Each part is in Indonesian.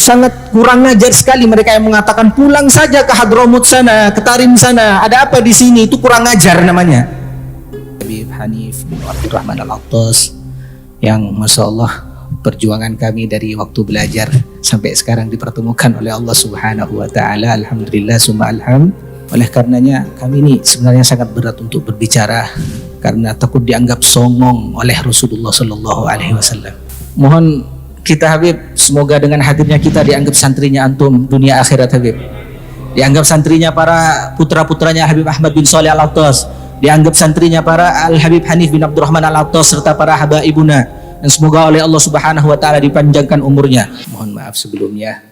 Sangat kurang ajar sekali mereka yang mengatakan pulang saja ke Hadramut sana, ke Tarim sana. Ada apa di sini? Itu kurang ajar namanya. Habib Hanif bin Abdurrahman Al-Attas yang Masya Allah perjuangan kami dari waktu belajar sampai sekarang dipertemukan oleh Allah Subhanahu wa Ta'ala. Alhamdulillah summa alham. Oleh karenanya kami ini sebenarnya sangat berat untuk berbicara karena takut dianggap songong oleh Rasulullah Sallallahu Alaihi Wasallam. Mohon kita Habib, semoga dengan hadirnya kita dianggap santrinya antum dunia akhirat Habib. Dianggap santrinya para putra-putranya Habib Ahmad bin Shalih Al-Attas, dianggap santrinya para Al-Habib Hanif bin Abdurrahman Al-Attas serta para habaibuna, dan semoga oleh Allah Subhanahu wa Ta'ala dipanjangkan umurnya. Mohon maaf sebelumnya,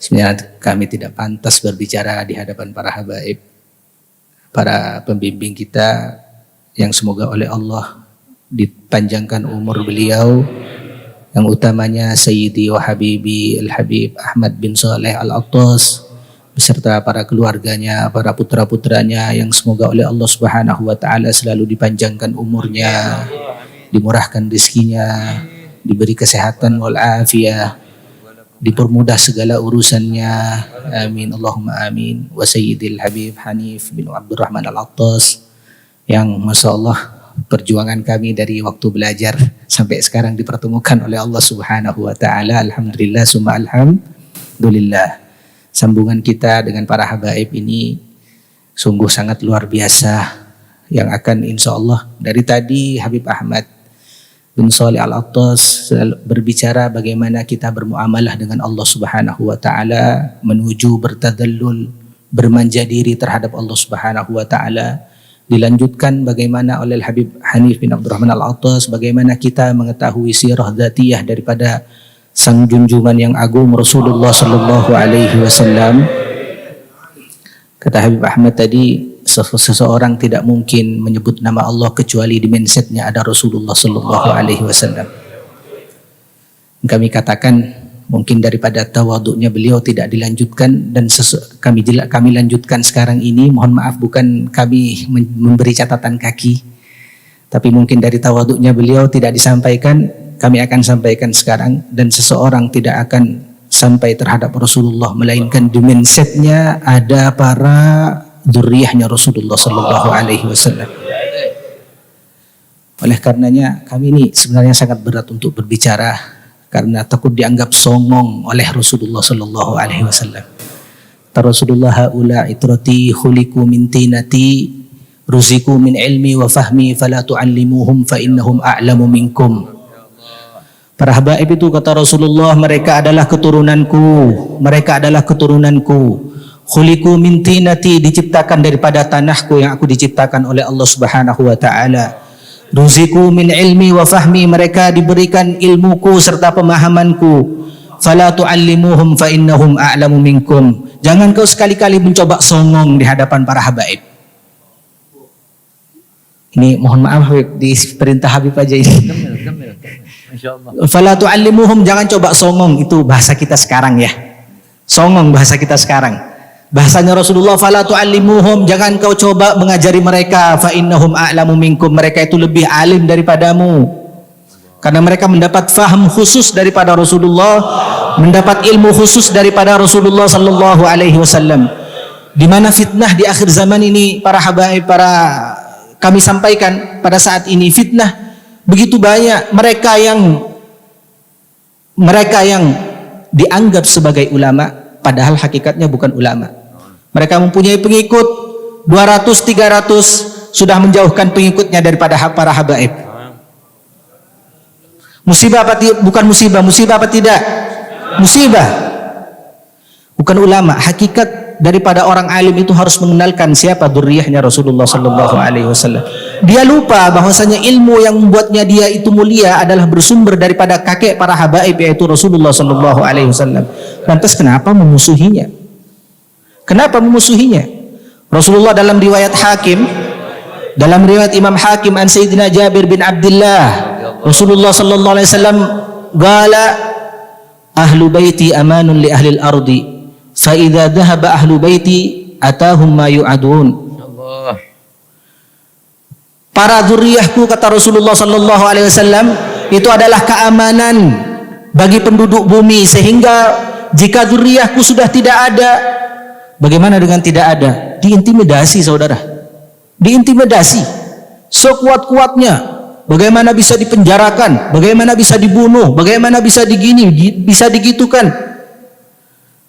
sebenarnya kami tidak pantas berbicara di hadapan para habaib, para pembimbing kita yang semoga oleh Allah dipanjangkan umur beliau, yang utamanya Sayyidi wa Habibi Al-Habib Ahmad bin Shalih Al-Attas beserta para keluarganya, para putra-putranya yang semoga oleh Allah Subhanahu wa Ta'ala selalu dipanjangkan umurnya, dimurahkan rezekinya, diberi kesehatan wal afiyah, dipermudah segala urusannya. Amin Allahumma amin. Wa Sayyidil Habib Hanif bin Abdurrahman Al-Attas yang Masya Allah perjuangan kami dari waktu belajar sampai sekarang dipertemukan oleh Allah Subhanahu wa Ta'ala. Alhamdulillah summa alhamdulillah. Sambungan kita dengan para habaib ini sungguh sangat luar biasa, yang akan insya Allah dari tadi Habib Ahmad bin Shalih Al-Attas berbicara bagaimana kita bermuamalah dengan Allah Subhanahu wa Ta'ala, menuju bertadallul, bermanja diri terhadap Allah Subhanahu wa Ta'ala. Dilanjutkan bagaimana oleh Habib Hanif bin Abdurrahman Al-Attas bagaimana kita mengetahui sirah dzatiyah daripada sang junjungan yang agung Rasulullah Sallallahu Alaihi Wasallam. Kata Habib Ahmad tadi, seseorang tidak mungkin menyebut nama Allah kecuali di mindsetnya ada Rasulullah Sallallahu Alaihi Wasallam. Kami katakan mungkin daripada tawaduknya beliau tidak dilanjutkan, dan kami lanjutkan sekarang ini. Mohon maaf, bukan kami memberi catatan kaki, tapi mungkin dari tawaduknya beliau tidak disampaikan, kami akan sampaikan sekarang. Dan seseorang tidak akan sampai terhadap Rasulullah melainkan di mindsetnya ada para dzurriyyahnya Rasulullah Sallallahu Alaihi Wasallam. Oleh karenanya kami ini sebenarnya sangat berat untuk berbicara karena takut dianggap songong oleh Rasulullah Sallallahu Alaihi Wasallam. Rasulullah haula itrati khuliqu min tinati ruziku min ilmi wa fahmi fala tu'allimuhum fa innahum a'lamu minkum. Para habaib itu kata Rasulullah, mereka adalah keturunanku, mereka adalah keturunanku. Khuliqu min tinati, diciptakan daripada tanahku yang aku diciptakan oleh Allah Subhanahu wa Ta'ala. Ruziku min ilmi wa fahmi, mereka diberikan ilmuku serta pemahamanku. Fala tu'allimuhum fa innahum a'lamu minkum. Jangan kau sekali-kali mencoba songong di hadapan para habaib. Ini mohon maaf Habib, di perintah Habib aja ini. Fala tu'allimuhum, jangan coba songong, itu bahasa kita sekarang ya. Songong bahasa kita sekarang. Bahasanya Rasulullah, fala tu'allimuhum, jangan kau coba mengajari mereka, fa innahum a'lamu minkum, mereka itu lebih alim daripadamu. Karena mereka mendapat faham khusus daripada Rasulullah, mendapat ilmu khusus daripada Rasulullah Sallallahu Alaihi Wasallam. Di mana fitnah di akhir zaman ini para habaib, kami sampaikan pada saat ini fitnah begitu banyak. Mereka yang dianggap sebagai ulama padahal hakikatnya bukan ulama. Mereka mempunyai pengikut 200-300, sudah menjauhkan pengikutnya daripada para habaib. Musibah apa bukan musibah? Musibah apa tidak? Musibah. Bukan ulama. Hakikat daripada orang alim itu harus mengenalkan siapa dzurriyyahnya Rasulullah Sallallahu Alaihi Wasallam. Dia lupa bahwasanya ilmu yang membuatnya dia itu mulia adalah bersumber daripada kakek para habaib, yaitu Rasulullah Sallallahu Alaihi Wasallam. Lantas kenapa memusuhinya? Kenapa memusuhinya? Rasulullah dalam riwayat Hakim, dalam riwayat Imam Hakim an Sayyidina Jabir bin Abdullah, Rasulullah Sallallahu Alaihi Wasallam qala ahlu baiti amanun li ahli al-ardi fa idza dhahaba ahlu baiti atahum ma yu'adun. Para dzurriyyahku, kata Rasulullah Sallallahu Alaihi Wasallam, itu adalah keamanan bagi penduduk bumi, sehingga jika dzurriyyahku sudah tidak ada, bagaimana dengan tidak ada? Diintimidasi saudara, diintimidasi sekuat-kuatnya. Bagaimana bisa dipenjarakan, bagaimana bisa dibunuh, bagaimana bisa digini, bisa digitukan.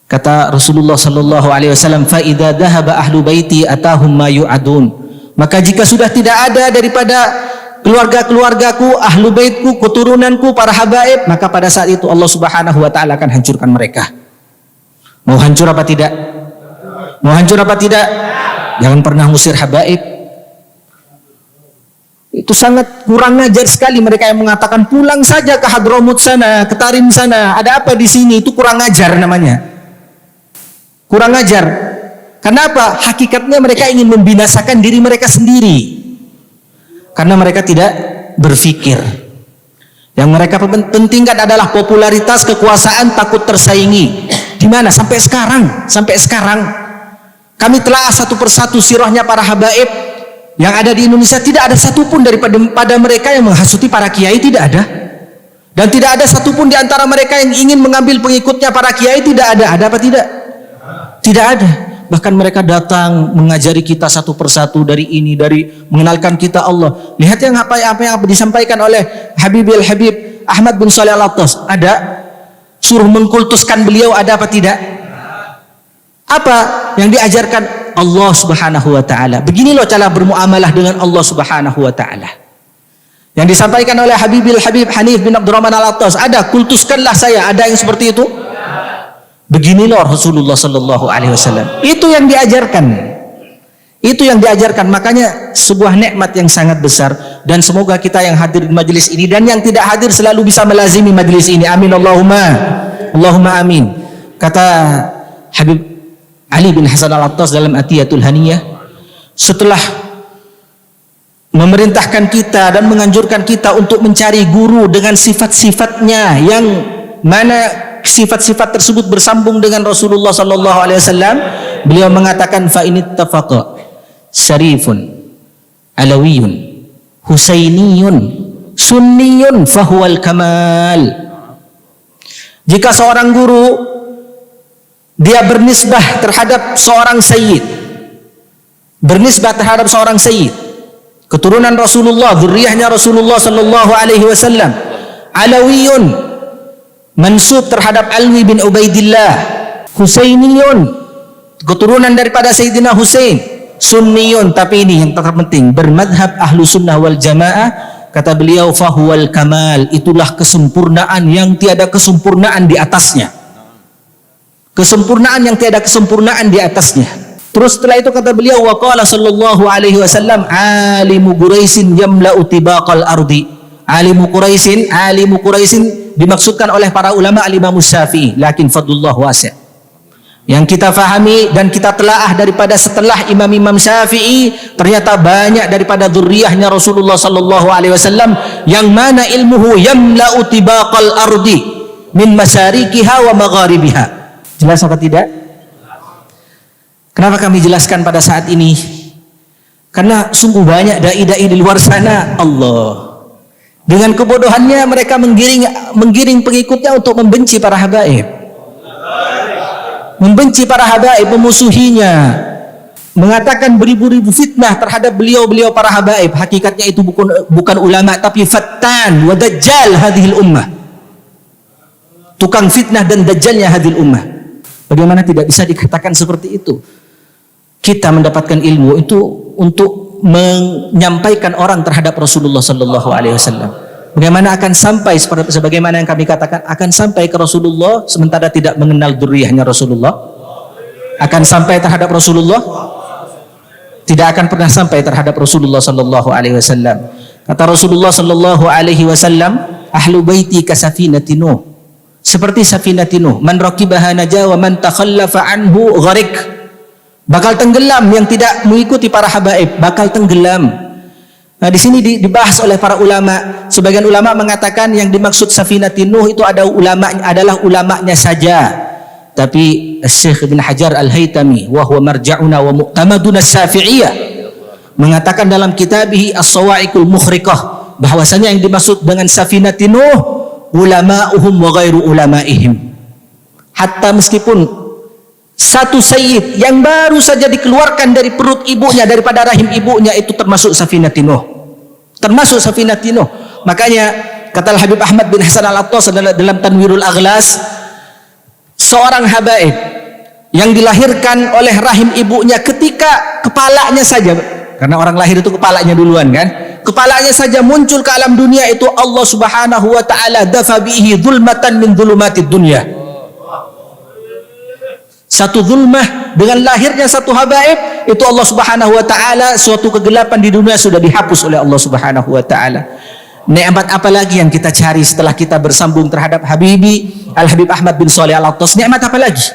Kata Rasulullah sallallahu alaihi wasallam, fa idza dhahaba ahlu baiti atahum ma yu'adun. Maka jika sudah tidak ada daripada keluarga-keluargaku, ahlu baitku, keturunanku, para habaib, maka pada saat itu Allah Subhanahu wa taala akan hancurkan mereka. Mau hancur apa tidak? Mau hancur apa tidak? Jangan pernah ngusir habaib. Itu sangat kurang ajar sekali mereka yang mengatakan pulang saja ke Hadramut sana, ke Tarim sana, ada apa di sini? Itu kurang ajar namanya. Kurang ajar. Kenapa? Hakikatnya mereka ingin membinasakan diri mereka sendiri. Karena mereka tidak berpikir. Yang mereka pentingkan adalah popularitas, kekuasaan, takut tersaingi. Di mana? Sampai sekarang kami telah satu persatu sirahnya para habaib yang ada di Indonesia, tidak ada satupun daripada mereka yang menghasuti para kiai, tidak ada. Dan tidak ada satupun di antara mereka yang ingin mengambil pengikutnya para kiai, tidak ada. Ada apa tidak? Tidak ada. Bahkan mereka datang mengajari kita satu persatu dari ini, dari mengenalkan kita Allah. Lihat yang apa yang disampaikan oleh Habibil Habib Ahmad bin Shalih Al-Attas. Ada suruh mengkultuskan beliau, ada apa tidak? Apa yang diajarkan? Allah Subhanahu wa taala. Begini loh cara bermuamalah dengan Allah Subhanahu wa taala. Yang disampaikan oleh Habibil Habib Hanif bin Abdurrahman Al-Attas, ada kultuskanlah saya, ada yang seperti itu? Begini loh Rasulullah sallallahu alaihi wasallam. Itu yang diajarkan. Itu yang diajarkan. Makanya sebuah nikmat yang sangat besar, dan semoga kita yang hadir di majelis ini dan yang tidak hadir selalu bisa melazimi majelis ini. Amin Allahumma amin. Kata Habib Ali bin Hasan Al-Attas dalam Atiyatul Haniyah, setelah memerintahkan kita dan menganjurkan kita untuk mencari guru dengan sifat-sifatnya, yang mana sifat-sifat tersebut bersambung dengan Rasulullah sallallahu alaihi wasallam, beliau mengatakan fa inittafaqa syarifun alawiyun husainiyun sunniyun fahuwal kamal. Jika seorang guru dia bernisbah terhadap seorang sayyid, bernisbah terhadap seorang sayyid, keturunan Rasulullah, dzurriyyahnya Rasulullah sallallahu alaihi wasallam, alawiyun, mansub terhadap Alwi bin Ubaidillah, Husainiyun, keturunan daripada Sayyidina Husain, Sunniyun, tapi ini yang terpenting, bermadhab ahlu sunnah wal jamaah. Kata beliau, fahuwal kamal, itulah kesempurnaan yang tiada kesempurnaan di atasnya. Kesempurnaan yang tiada kesempurnaan di atasnya. Terus setelah itu kata beliau, wa qala sallallahu alaihi wasallam, alimu Quraisyin yamla'u tibaqal ardi. Alimu Quraisyin dimaksudkan oleh para ulama al-Imam Syafi'i, lakin fadlullah wasi'. Yang kita fahami dan kita telaah daripada setelah Imam Syafi'i, ternyata banyak daripada dzurriyyahnya Rasulullah sallallahu alaihi wasallam yang mana ilmuhu yamla'u tibaqal ardi min masyarikiha wa magharibiha. Jelas apa tidak? Kenapa kami jelaskan pada saat ini? Karena sungguh banyak dai-dai di luar sana, Allah, dengan kebodohannya mereka menggiring pengikutnya untuk membenci para habaib, membenci para habaib, memusuhinya, mengatakan beribu-ribu fitnah terhadap beliau para habaib. Hakikatnya itu bukan ulama, tapi fattan wa dajjal hadhil ummah, tukang fitnah dan dajjalnya hadhil ummah. Bagaimana tidak bisa dikatakan seperti itu? Kita mendapatkan ilmu itu untuk menyampaikan orang terhadap Rasulullah sallallahu alaihi wasallam. Bagaimana akan sampai sebagaimana yang kami katakan, akan sampai ke Rasulullah sementara tidak mengenal dzurriyyahnya Rasulullah? Akan sampai terhadap Rasulullah? Tidak akan pernah sampai terhadap Rasulullah sallallahu alaihi wasallam. Kata Rasulullah sallallahu alaihi wasallam, ahlu baiti kasafinatin Nuh. Seperti safinati Nuh, man raqibaha naja wa man takhallafa anhu gharik. Bakal tenggelam yang tidak mengikuti para habaib, bakal tenggelam. Nah, di sini dibahas oleh para ulama. Sebagian ulama mengatakan yang dimaksud safinati Nuh itu adalah ulamanya saja. Tapi Syekh Ibn Hajar Al-Haytami wa huwa marja'una wa muqtamaduna Syafi'iyah mengatakan dalam kitabih As-Sawa'iqul Mukhriqah bahwasanya yang dimaksud dengan safinati Nuh ulama'uhum wa ghairu ulama'ihim. Hatta meskipun satu sayyid yang baru saja dikeluarkan dari perut ibunya, daripada rahim ibunya, itu termasuk Safinatin Nuh. Termasuk Safinatin Nuh. Makanya kata Habib Ahmad bin Hasan Al-Attas dalam Tanwirul Aghlas, seorang habaib yang dilahirkan oleh rahim ibunya ketika kepalanya saja, karena orang lahir itu kepalanya duluan kan, kepalanya saja muncul ke alam dunia, itu Allah Subhanahu wa taala dafa bihi dzulmatan min dzulumatid dunya. Satu zulmah dengan lahirnya satu habaib, itu Allah Subhanahu wa taala, suatu kegelapan di dunia sudah dihapus oleh Allah Subhanahu wa taala. Nikmat apa lagi yang kita cari setelah kita bersambung terhadap Habibi Al-Habib Ahmad bin Shalih Al-Attas? Nikmat apa lagi?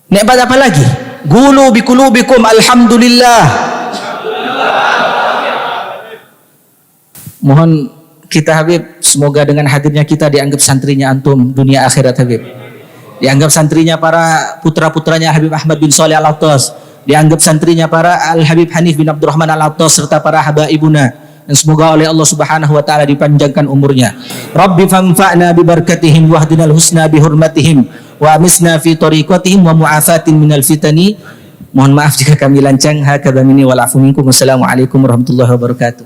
Nikmat apa lagi? Gulu bi qulubikum alhamdulillah. Mohon kita Habib, semoga dengan hadirnya kita dianggap santrinya antum dunia akhirat Habib. Dianggap santrinya para putra-putranya Habib Ahmad bin Shalih Al-Attas, dianggap santrinya para Al-Habib Hanif bin Abdurrahman Al-Attas serta para habaibuna, dan semoga oleh Allah Subhanahu wa taala dipanjangkan umurnya. Rabbi fanfa'na bi barakatihim wahdinal husna bi hurmatihim wa amisna fi tariqatihim wa mu'afatin minal fitani. Mohon maaf jika kami lancang. Hakadha minni wal afu minkum. Wassalamualaikum warahmatullahi wabarakatuh.